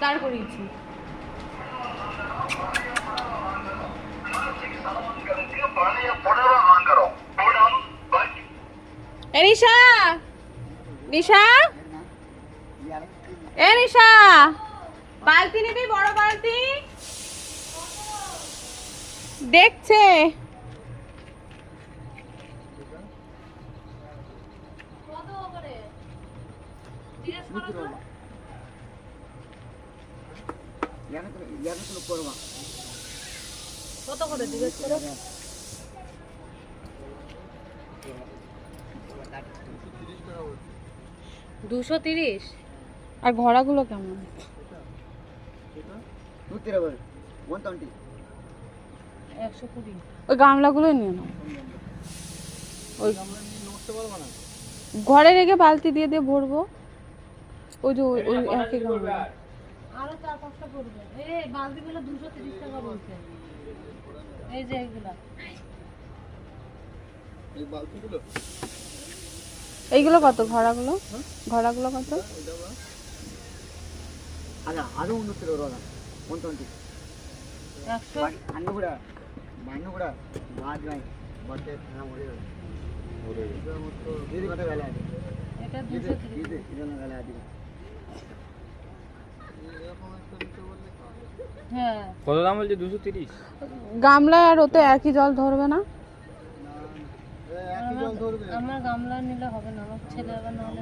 দাঁড় করিয়েছি। নিশা, নিশা, এ নিশা, বালতি নিবি? বড় বালতি দেখছে। কত করে জিজ্ঞেস করো? 230। আর ঘোড়াগুলো কেমন? ওই গামলাগুলো নিয়ে নাও। ওই ঘরে রেখে বালতি দিয়ে দিয়ে ভরবো। ওই যে ওই একই গামলা। আরো 4-5টা পড়বে। এই বালতিগুলো 230 টাকা বলছে। এই যে এইগুলা, এই বালতিগুলো, এইগুলো কত? ঘোড়াগুলো, ঘোড়াগুলো কত? আচ্ছা, আরো উন্নত করো না। 120 100 আন্নুগুড়া মান্নুগুড়া বাদ নাই বটে না মরে গেল। দিদি কত গেল? এটা 230 দিদি না গেল দিদি। হ্যাঁ, কত দাম বলছে? 230। গামলা আর ওতে একই জল ধরবে না? একই জল ধরবে। আমার গামলা নিলে হবে না, আমার ছেলে আবার না হলে